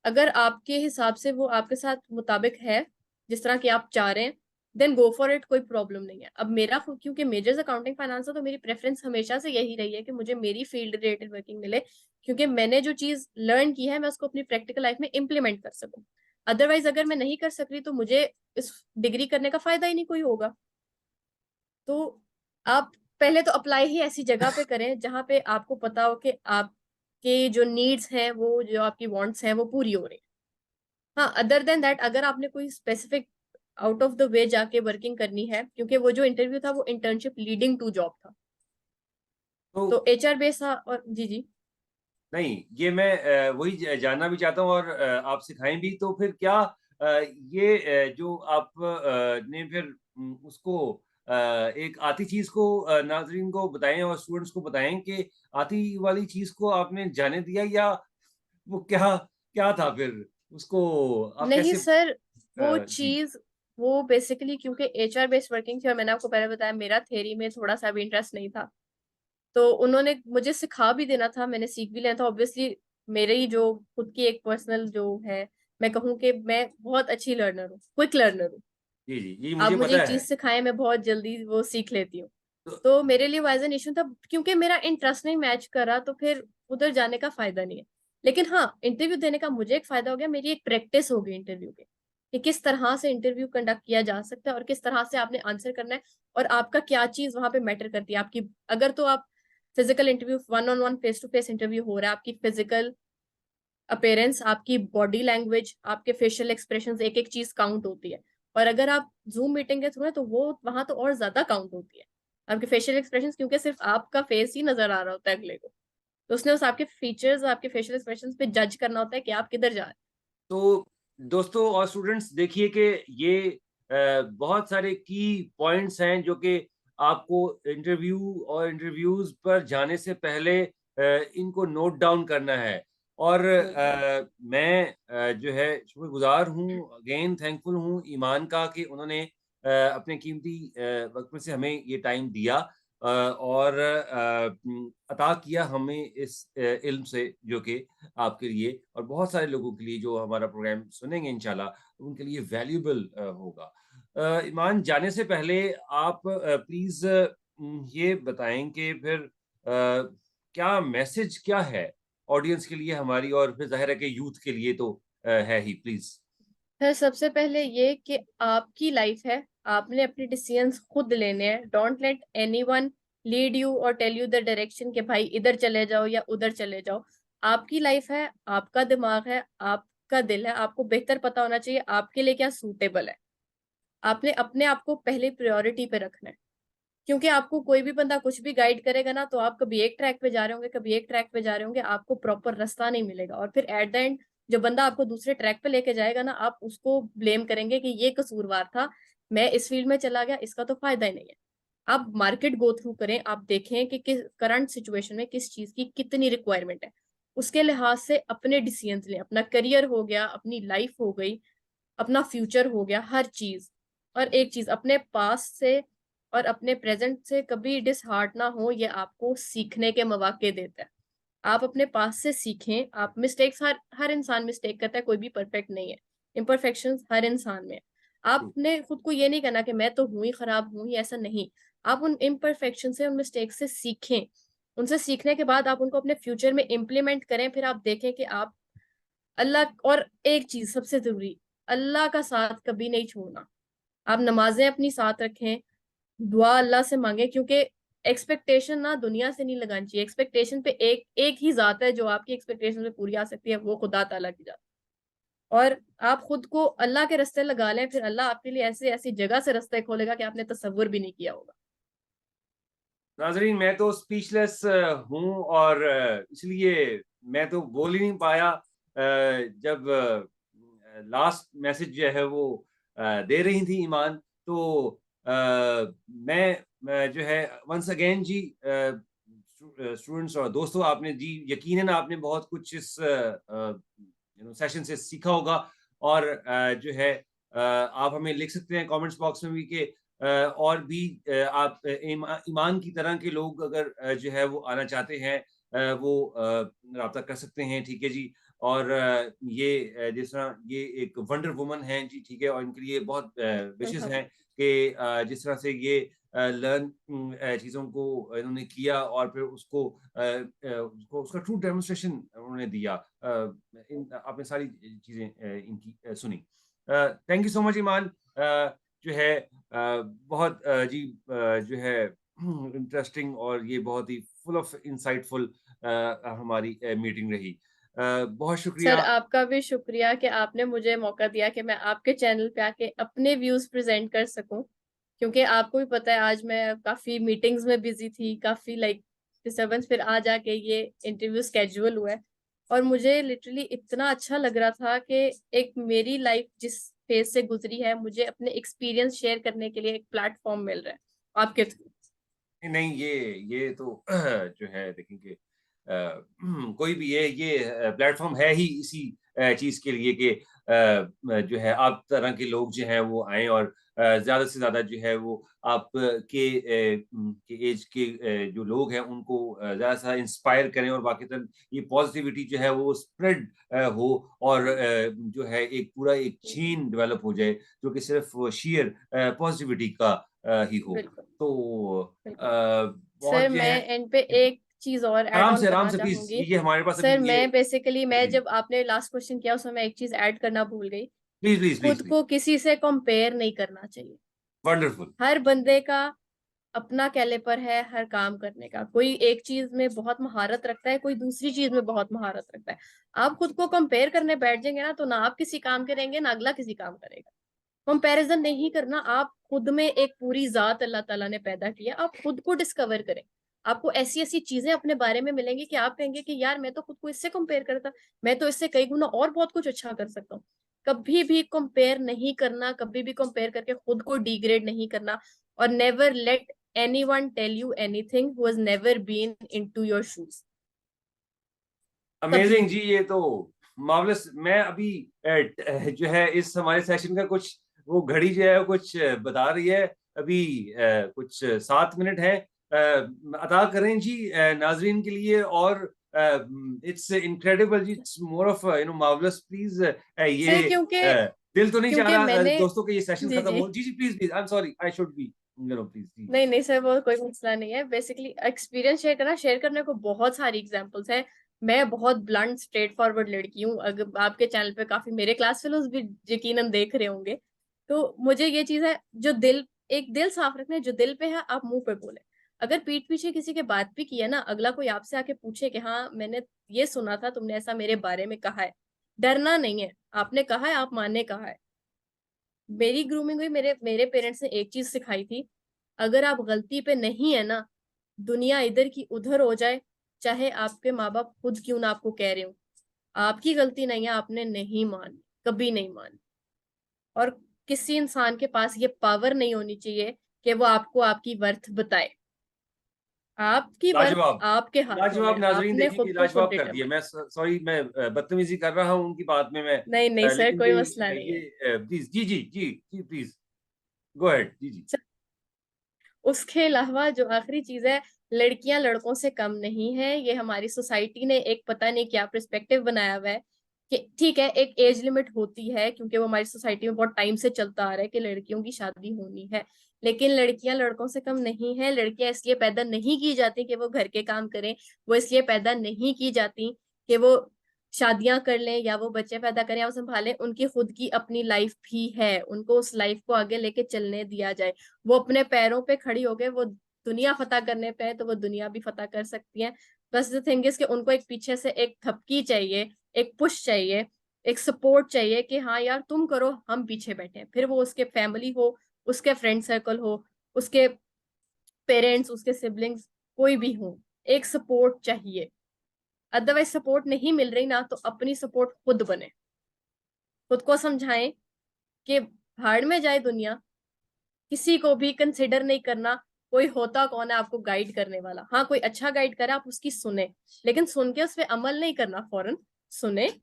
Speaker 2: अगर आपके हिसाब से वो आपके साथ मुताबिक है जिस तरह की आप चाह रहे हैं, देन गो फॉर इट, कोई प्रॉब्लम नहीं है। अब मेरा क्योंकि मेजर्स अकाउंटिंग फाइनेंस है, तो मेरी प्रेफरेंस हमेशा से यही रही है कि मुझे मेरी फील्ड रिलेटेड वर्किंग मिले, क्योंकि मैंने जो चीज लर्न की है मैं उसको अपनी प्रैक्टिकल लाइफ में इम्प्लीमेंट कर सकूं। अदरवाइज अगर मैं नहीं कर सक रही तो मुझे इस डिग्री करने का फायदा ही नहीं कोई होगा। तो आप पहले तो अप्लाई ही ऐसी जगह पे करें जहां पे आपको पता हो कि आपके जो नीड्स हैं, वो जो आपकी वांट्स हैं वो पूरी हो रही है। हाँ, अदर देन दैट अगर आपने कोई specific out of the way जाके वर्किंग करनी है, क्योंकि वो जो इंटरव्यू था वो इंटर्नशिप लीडिंग टू जॉब था,
Speaker 1: तो
Speaker 2: तो एचआर बेस था। और जी जी।
Speaker 1: नहीं, ये मैं वही जानना भी चाहता हूँ, और आप सिखाएं भी, तो फिर क्या ये जो आप ने फिर उसको एक आती चीज को नाजरीन को बताएं और स्टूडेंट्स को बताएं कि आती वाली चीज को आपने जाने दिया, या वो क्या क्या था फिर। उसको आप
Speaker 2: नहीं
Speaker 1: कैसे
Speaker 2: सर, वो
Speaker 1: जी
Speaker 2: चीज, वो बेसिकली क्योंकि एचआर बेस्ड वर्किंग थी और मैंने आपको पहले बताया मेरा थ्योरी में थोड़ा सा भी इंटरेस्ट नहीं था, तो उन्होंने मुझे सिखा भी देना था, मैंने सीख भी लेना था ऑब्वियसली। मेरे ही जो खुद की एक पर्सनल जो है, मैं कहूँ कि मैं बहुत अच्छी लर्नर हूँ, क्विक लर्नर हूँ।
Speaker 1: जी जी जी
Speaker 2: आप
Speaker 1: मुझे
Speaker 2: मुझे
Speaker 1: पता
Speaker 2: एक चीज
Speaker 1: है।
Speaker 2: सिखाएं, मैं बहुत जल्दी वो सीख लेती हूँ।
Speaker 1: तो
Speaker 2: तो मेरे लिए वाइज एन इशू था, क्योंकि मेरा इंटरेस्ट नहीं मैच करा तो फिर उधर जाने का फायदा नहीं है। लेकिन हाँ, इंटरव्यू देने का मुझे एक फायदा हो गया, मेरी एक प्रैक्टिस हो गई इंटरव्यू के, कि किस तरह से इंटरव्यू कंडक्ट किया जा सकता है और किस तरह से आपने आंसर करना है, और आपका क्या चीज वहां पे मैटर करती है आपकी। अगर तो आप physical interview, one on one face to face interview हो रहा है, आपकी फिजिकल अपेयरेंस, आपकी बॉडी लैंग्वेज, आपके फेशियल एक्सप्रेशन, एक एक चीज काउंट होती है। और अगर आप जूम मीटिंग के थ्रू है तो वो वहां तो और ज्यादा काउंट होती है, आपके फेशियल एक्सप्रेशन, क्योंकि सिर्फ आपका फेस ही नजर आ रहा होता है अगले को, तो उसने उस आपके फीचर्स, आपके फेशियल एक्सप्रेशन पे जज करना होता है कि आप किधर जा रहे
Speaker 1: तो दोस्तों और स्टूडेंट्स देखिए कि ये बहुत सारे की पॉइंट्स हैं जो कि आपको इंटरव्यू और इंटरव्यूज पर जाने से पहले इनको नोट डाउन करना है। और
Speaker 2: हैं।
Speaker 1: मैं जो है शुक्रगुजार हूँ, अगेन थैंकफुल हूँ ईमान का कि उन्होंने अपने कीमती वक्त में से हमें ये टाइम दिया और अता किया हमें इस इल्म से जो कि आपके लिए और बहुत सारे लोगों के लिए जो हमारा प्रोग्राम सुनेंगे इंशाल्लाह उनके लिए वैल्यूएबल होगा। ईमान जाने से पहले आप प्लीज ये बताएं कि फिर क्या मैसेज क्या है ऑडियंस के लिए हमारी, और फिर जाहिर है कि यूथ के लिए तो है ही, प्लीज।
Speaker 2: फिर सबसे पहले ये कि आपकी लाइफ है, आपने अपने डिसीजंस खुद लेने हैं। Don't let anyone lead you और टेल यू द डायरेक्शन कि भाई इधर चले जाओ या उधर चले जाओ। आपकी लाइफ है, आपका दिमाग है, आपका दिल है, आपको बेहतर पता होना चाहिए आपके लिए क्या सूटेबल है। आपने अपने आप को पहले प्रायोरिटी पे रखना है, क्योंकि आपको कोई भी बंदा कुछ भी गाइड करेगा ना, तो आप कभी एक ट्रैक पे जा रहे होंगे, कभी एक ट्रैक पे जा रहे होंगे, आपको प्रॉपर रास्ता नहीं मिलेगा, और फिर एट द एंड जो बंदा आपको दूसरे ट्रैक पे लेके जाएगा ना, आप उसको ब्लेम करेंगे कि ये कसूरवार था, मैं इस फील्ड में चला गया, इसका तो फायदा ही नहीं है। आप मार्केट गो थ्रू करें, आप देखें कि किस करंट सिचुएशन में किस चीज की कितनी रिक्वायरमेंट है, उसके लिहाज से अपने डिसीजन लें। अपना करियर हो गया, अपनी लाइफ हो गई, अपना फ्यूचर हो गया, हर चीज। और एक चीज, अपने पास से और अपने प्रेजेंट से कभी डिसहार्ट ना हो, ये आपको सीखने के मौके देता है। आप अपने पास से सीखें। आप मिस्टेक्स, हर हर इंसान मिस्टेक करता है, कोई भी परफेक्ट नहीं है, इम्परफेक्शंस हर इंसान में है। आपने खुद को ये नहीं कहना कि मैं तो हूं ही खराब, हूं ही ऐसा नहीं। आप उन इम्परफेक्शन से, उन मिस्टेक से सीखें। उनसे सीखने के बाद आप उनको अपने फ्यूचर में इम्प्लीमेंट करें, फिर आप देखें कि आप अल्लाह, और एक चीज सबसे जरूरी, अल्लाह का साथ कभी नहीं छोड़ना। आप नमाजें अपनी साथ रखें, दुआ अल्लाह से मांगे, क्योंकि एक्सपेक्टेशन ना दुनिया से नहीं लगानी चाहिए। एक्सपेक्टेशन पे एक एक ही जात है जो आपकी एक्सपेक्टेशन पे पूरी आ सकती है, वो खुदा ताला की जात। और आप खुद को अल्लाह के रास्ते लगा लें, फिर अल्लाह आपके लिए ऐसी ऐसी जगह से रास्ते खोलेगा कि आपने तसव्वुर भी नहीं किया होगा।
Speaker 1: नाजरीन मैं तो स्पीचलेस हूँ और इसलिए मैं तो बोल ही नहीं पाया जब लास्ट मैसेज जो है वो दे रही थी ईमान। तो मैं जो है वंस अगेन जी स्टूडेंट्स और दोस्तों, आपने जी यकीनन आपने बहुत कुछ इस सेशन से सीखा होगा। और जो है आप हमें लिख सकते हैं कमेंट्स बॉक्स में भी कि और भी आप ईमान की तरह के लोग अगर जो है वो आना चाहते हैं वो राब्ता कर सकते हैं, ठीक है जी। और ये जिस तरह ये एक वंडर वुमन हैं जी, ठीक है, और इनके लिए बहुत विशेष हैं कि जिस तरह से ये लर्न चीज़ों को इन्होंने किया और फिर उसको उसका ट्रू डेमोन्स्ट्रेशन उन्होंने दिया। आपने सारी चीज़ें इनकी सुनी। थैंक यू सो मच ईमान। जो है बहुत जी जो है इंटरेस्टिंग और ये बहुत ही फुल ऑफ इंसाइटफुल हमारी मीटिंग रही। बहुत
Speaker 2: सर
Speaker 1: शुक्रिया।
Speaker 2: आपका भी शुक्रिया कि आपने मुझे मौका दिया कि मैं आपके चैनल पे आके अपने व्यूज प्रेजेंट कर सकूं, क्योंकि आपको भी पता है आज मैं काफी मीटिंग्स में बिजी थी, काफी लाइक डिस्टर्बेंस, फिर आज आके ये इंटरव्यू स्केड्यूल हुआ है। और मुझे लिटरली इतना अच्छा लग रहा था कि एक मेरी लाइफ जिस फेज से गुजरी है, मुझे अपने एक्सपीरियंस शेयर करने के लिए एक प्लेटफॉर्म मिल रहा है आपके थ्रू।
Speaker 1: नहीं, ये तो जो है देखेंगे कोई भी ये प्लेटफॉर्म है ही इसी चीज के लिए कि जो है आप तरह के लोग जो हैं वो आए और ज्यादा से ज्यादा जो है वो आप के एज के जो लोग हैं उनको ज्यादा से ज्यादा इंस्पायर करें और बाकी तरह ये पॉजिटिविटी जो है वो स्प्रेड हो और जो है एक पूरा एक चेन डेवलप हो जाए जो कि सिर्फ शेयर पॉजिटिविटी का ही हो।
Speaker 2: बिल्कुल
Speaker 1: तो
Speaker 2: बिल्कुल। सर
Speaker 1: बहुत जो
Speaker 2: मैं
Speaker 1: है
Speaker 2: एंड पे एक चीज और ऐड ऑन
Speaker 1: आराम
Speaker 2: करना
Speaker 1: से प्लीज,
Speaker 2: चाहूंगी।
Speaker 1: ये हमारे पास अभी
Speaker 2: सर
Speaker 1: ये।
Speaker 2: मैं बेसिकली,
Speaker 1: जी
Speaker 2: मैं
Speaker 1: जी,
Speaker 2: जब आपने लास्ट क्वेश्चन किया उसमें मैं एक चीज ऐड करना भूल गई।
Speaker 1: प्लीज प्लीज प्लीज
Speaker 2: खुद
Speaker 1: प्लीज।
Speaker 2: को किसी से कंपेयर नहीं करना चाहिए।
Speaker 1: वंडरफुल।
Speaker 2: हर बंदे का अपना कैलिपर है हर काम करने का। कोई एक चीज में बहुत महारत रखता है, कोई दूसरी चीज में बहुत महारत रखता है। आप खुद को कंपेयर करने बैठ जाएंगे ना, तो ना आप किसी काम करेंगे ना अगला किसी काम करेगा। कंपैरिजन नहीं करना। आप खुद में एक पूरी जात अल्लाह ताला ने पैदा की है, आप खुद को डिस्कवर करें। आपको ऐसी ऐसी चीजें अपने बारे में मिलेंगी कि आप कहेंगे कि यार मैं तो खुद को इससे कंपेयर करता, मैं तो इससे कई गुना और बहुत कुछ अच्छा कर सकता हूँ। कभी भी कंपेयर नहीं करना, कभी भी कंपेयर करके खुद को डिग्रेड नहीं करना। और never let anyone tell you anything who has never been into your shoes. कभी
Speaker 1: अमेजिंग
Speaker 2: भी।
Speaker 1: जी, ये तो मार्वलस। मैं अभी जो है इस हमारे सेशन का कुछ वो घड़ी जो है वो कुछ बता रही है अभी कुछ 7 मिनट है। अदा करें जी नाजरीन के लिए और इट्स इनक्रेडिबल जी, it's more of marvellous please.
Speaker 2: Sir
Speaker 1: ये
Speaker 2: क्योंकि
Speaker 1: दिल तो नहीं चाह
Speaker 2: क्योंकि
Speaker 1: रहा
Speaker 2: मैंने,
Speaker 1: दोस्तों के ये सेशन
Speaker 2: जी
Speaker 1: खत्म
Speaker 2: जी,
Speaker 1: हो। जी जी please please, I am sorry, I should be please जी।
Speaker 2: नहीं नहीं सर वो कोई मसला नहीं है। बेसिकली एक्सपीरियंस शेयर करने को बहुत सारी एग्जांपल्स है। मैं बहुत ब्लंट स्ट्रेट फॉरवर्ड लड़की हूँ। अगर आपके चैनल पे काफी मेरे क्लास फेलोज भी यकीनन देख रहे होंगे, तो मुझे ये चीज है जो दिल, एक दिल साफ रखना है। जो दिल पे है आप मुंह पे बोले। अगर पीठ पीछे किसी के बात भी की है ना, अगला कोई आपसे आके पूछे कि हाँ मैंने ये सुना था तुमने ऐसा मेरे बारे में कहा है, डरना नहीं है। आपने कहा है, आप माने कहा है। मेरी ग्रूमिंग हुई, मेरे मेरे पेरेंट्स ने एक चीज सिखाई थी। अगर आप गलती पे नहीं है ना, दुनिया इधर की उधर हो जाए, चाहे आपके माँ बाप खुद क्यों ना आपको कह रहे हो, आपकी गलती नहीं है, आपने नहीं मानी, कभी नहीं मानी। और किसी इंसान के पास ये पावर नहीं होनी चाहिए कि वो आपको आपकी वर्थ बताए। आपकी वर्थ
Speaker 1: लाजवाब।
Speaker 2: आपके हाथों में
Speaker 1: लाजवाब
Speaker 2: है,
Speaker 1: नाजरीन,
Speaker 2: आपने
Speaker 1: देखिए
Speaker 2: खुद
Speaker 1: कि
Speaker 2: को खुद
Speaker 1: लाजवाब कर दिया।
Speaker 2: डिटरमाइन।
Speaker 1: मैं सॉरी, मैं बदतमीजी कर रहा हूँ उनकी बात में मैं
Speaker 2: नहीं नहीं सर
Speaker 1: लेकिन
Speaker 2: कोई
Speaker 1: ये
Speaker 2: मसला नहीं है।
Speaker 1: प्लीज जी जी जी जी प्लीज गो अहेड जी जी।
Speaker 2: उसके अलावा जो आखिरी चीज है, लड़कियां लड़कों से कम नहीं है। ये हमारी सोसाइटी ने एक पता नहीं क्या पर्सपेक्टिव बनाया हुआ है कि ठीक है एक एज लिमिट होती है, क्योंकि वो हमारी सोसाइटी में बहुत टाइम से चलता आ रहा है कि लड़कियों की शादी होनी है। लेकिन लड़कियां लड़कों से कम नहीं है। लड़कियां इसलिए पैदा नहीं की जाती कि वो घर के काम करें, वो इसलिए पैदा नहीं की जाती कि वो शादियां कर लें या वो बच्चे पैदा करें या वो संभालें। उनकी खुद की अपनी लाइफ भी है, उनको उस लाइफ को आगे लेके चलने दिया जाए। वो अपने पैरों पे खड़ी हो गए, वो दुनिया फतह करने पे है तो वो दुनिया भी फतह कर सकती है। बस द थिंग इज कि उनको एक पीछे से एक थपकी चाहिए, एक पुश चाहिए, एक सपोर्ट चाहिए कि हाँ यार तुम करो, हम पीछे बैठे हैं। फिर वो उसके फैमिली हो, उसके फ्रेंड सर्कल हो, उसके पेरेंट्स, उसके सिबलिंग्स, कोई भी हो, एक सपोर्ट चाहिए। अदरवाइज सपोर्ट नहीं मिल रही ना, तो अपनी सपोर्ट खुद बने। खुद को समझाएं कि भाड़ में जाए दुनिया, किसी को भी कंसिडर नहीं करना। कोई होता कौन है आपको गाइड करने वाला? हाँ कोई अच्छा गाइड करे आप उसकी सुने, लेकिन सुन के उस पर अमल नहीं करना फौरन। सुने,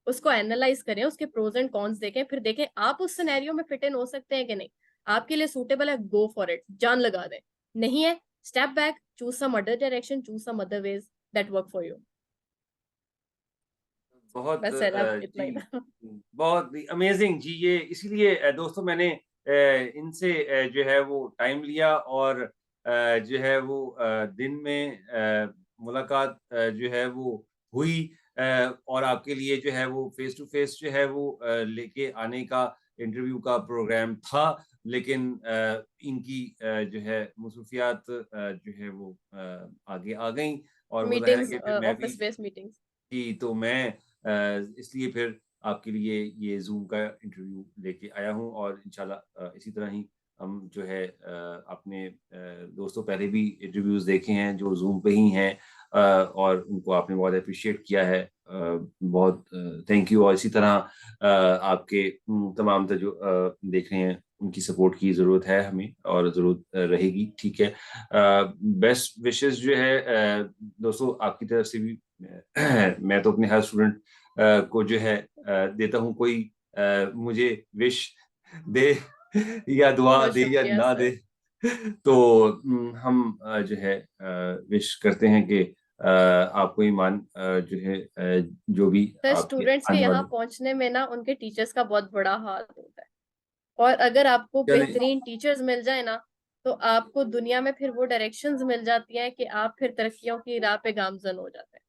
Speaker 2: उसको एनालाइज करें, उसके प्रोज एंड कॉन्स देखें, फिर देखें आप उस सिनेरियो में फिट इन हो सकते हैं कि नहीं। आपके लिए सूटेबल है, गो फॉर इट, जान लगा दें। नहीं है, step back, choose some other direction, choose some other ways that work for you.
Speaker 1: बहुत
Speaker 2: बस सर अब इतना
Speaker 1: जी,
Speaker 2: ही था।
Speaker 1: बहुत अमेजिंग जी। ये इसीलिए दोस्तों मैंने इनसे जो है वो टाइम लिया और जो है वो दिन में मुलाकात जो है वो हुई और आपके लिए जो है वो फेस टू फेस जो है वो लेके आने का इंटरव्यू का प्रोग्राम था। लेकिन इनकी जो है मसरूफियात जो है वो आगे आ गई और वो ज़ाहिर है
Speaker 2: मीटिंग्स,
Speaker 1: कि फिर मैं भी
Speaker 2: ऑफिस बेस्ड मीटिंग्स।
Speaker 1: जी, तो मैं इसलिए फिर आपके लिए ये ज़ूम का इंटरव्यू लेके आया हूँ और इंशाल्लाह इसी तरह ही हम जो है अपने दोस्तों पहले भी इंटरव्यूज़ देखे हैं जो ज़ूम पे ही हैं और उनको आपने बहुत एप्रिशिएट किया है। बहुत थैंक यू। और इसी तरह आपके तमाम जो देख रहे हैं उनकी सपोर्ट की ज़रूरत है हमें और ज़रूरत रहेगी, ठीक है। बेस्ट विशेज़ जो है दोस्तों आपकी तरफ से भी मैं तो अपने हर स्टूडेंट को जो है देता हूँ, कोई मुझे विश दे या दुआ
Speaker 2: बहुत
Speaker 1: दे या
Speaker 2: शुक्रिया
Speaker 1: ना दे,
Speaker 2: सर।
Speaker 1: तो हम जो है विश करते हैं कि आपको ईमान जो है जो भी
Speaker 2: सर
Speaker 1: आपके
Speaker 2: स्टूडेंट्स के
Speaker 1: आने
Speaker 2: यहाँ
Speaker 1: वाले
Speaker 2: पहुंचने में ना उनके टीचर्स का बहुत बड़ा हाथ होता है, और अगर आपको
Speaker 1: चलें
Speaker 2: बेहतरीन टीचर्स मिल जाए ना, तो आपको दुनिया में फिर वो डायरेक्शंस मिल जाती हैं कि आप फिर तरक्कियों की राह पे गामजन हो जाते हैं।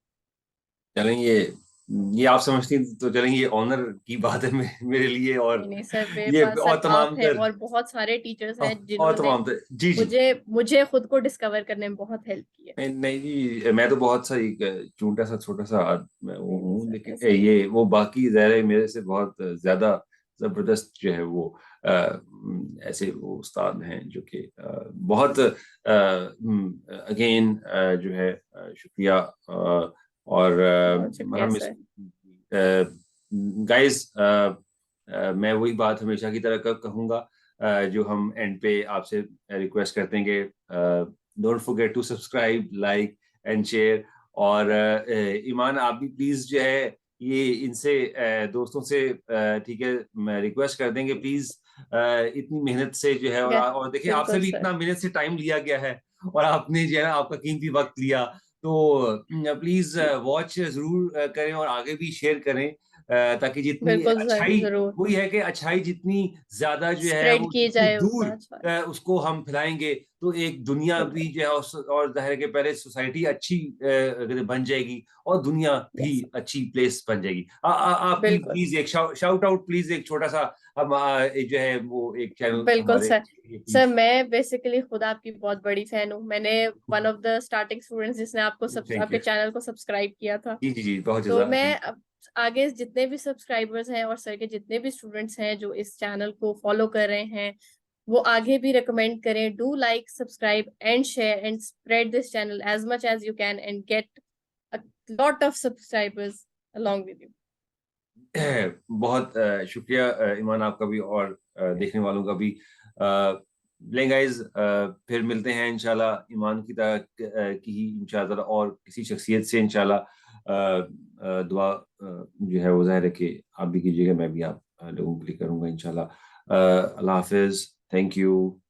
Speaker 1: चलें ये आप समझती हैं, तो चलें ये ऑनर की बात है मेरे लिए, और
Speaker 2: नहीं नहीं सर, मेरे
Speaker 1: ये
Speaker 2: पास
Speaker 1: और
Speaker 2: सिर्फ आप
Speaker 1: तमाम
Speaker 2: हैं
Speaker 1: तर
Speaker 2: और बहुत सारे टीचर्स हैं
Speaker 1: और
Speaker 2: जिन्होंने
Speaker 1: तमाम तर जी जी।
Speaker 2: मुझे मुझे खुद को डिस्कवर करने में बहुत हेल्प की है।
Speaker 1: नहीं नहीं जी, मैं तो बहुत सा एक छोटा सा मैं वो
Speaker 2: नहीं नहीं
Speaker 1: हूँ,
Speaker 2: सर,
Speaker 1: लेकिन
Speaker 2: ऐसा नहीं।
Speaker 1: ये वो बाकी ज़ाहिर है मेरे से बहुत ज्यादा जबरदस्त जो है वो ऐसे वो उस्ताद हैं जो कि बहुत अगेन जो है शुक्रिया, और
Speaker 2: बहुत शुक्रिया
Speaker 1: हम इस
Speaker 2: सर।
Speaker 1: गाइस, मैं वही बात हमेशा की तरह कहूँगा, जो हम एंड पे आपसे रिक्वेस्ट करते हैं कि don't forget to subscribe, like and share, और ईमान आप भी प्लीज जो है ये इनसे दोस्तों से ठीक है, मैं रिक्वेस्ट कर देंगे प्लीज, इतनी मेहनत से जो है, और देखिए आपसे
Speaker 2: बिल्कुल
Speaker 1: भी
Speaker 2: सर।
Speaker 1: इतना मेहनत से टाइम लिया गया है, और आपने जो है ना आपका कीमती वक्त लिया, तो प्लीज वॉच जरूर करें और आगे भी शेयर करें, ताकि जितनी
Speaker 2: बिल्कुल सर,
Speaker 1: अच्छाई,
Speaker 2: जरूर
Speaker 1: वही है कि अच्छाई जितनी ज्यादा जो है
Speaker 2: स्प्रेड
Speaker 1: वो
Speaker 2: की
Speaker 1: जितनी
Speaker 2: जाए
Speaker 1: दूर
Speaker 2: उतना अच्छा है।
Speaker 1: उसको हम फैलाएंगे, तो एक दुनिया भी
Speaker 2: बिल्कुल।
Speaker 1: जो है और जाहिर है कि पहले सोसाइटी अच्छी बन जाएगी, और दुनिया भी
Speaker 2: यस सर।
Speaker 1: अच्छी प्लेस बन जाएगी। आप भी
Speaker 2: बिल्कुल।
Speaker 1: प्लीज एक शाउट आउट प्लीज, एक छोटा सा हम जो है वो एक चैनल
Speaker 2: बिल्कुल
Speaker 1: हमारे
Speaker 2: सर। Sir
Speaker 1: please.
Speaker 2: मैं बेसिकली खुद आपकी बहुत बड़ी फैन हूँ। मैंने one of the starting students जिसने
Speaker 1: थैंक
Speaker 2: आपके
Speaker 1: यू
Speaker 2: चैनल को सब्सक्राइब किया था।
Speaker 1: जी जी जी, बहुत
Speaker 2: तो
Speaker 1: जज़ाक
Speaker 2: मैं
Speaker 1: थैंक
Speaker 2: आगे जितने भी सब्सक्राइबर्स हैं और सर के जितने भी स्टूडेंट्स हैं जो इस चैनल को फॉलो कर रहे हैं, वो आगे भी रिकमेंड करें। Do like, subscribe and share and spread this channel as much as you can and get a lot of subscribers along with you.
Speaker 1: बहुत शुक्रिया ईमान आपका भी, और देखने वालों का भी। लें गाइज, फिर मिलते हैं इंशाल्लाह ईमान की तरह की ही इंशाल्लाह, और किसी शख्सियत से इंशाल्लाह। दुआ जो है वो जाहिर है कि आप भी कीजिएगा, मैं भी आप लोगों के लिए करूंगा इंशाल्लाह। अल्लाह हाफिज, थैंक यू।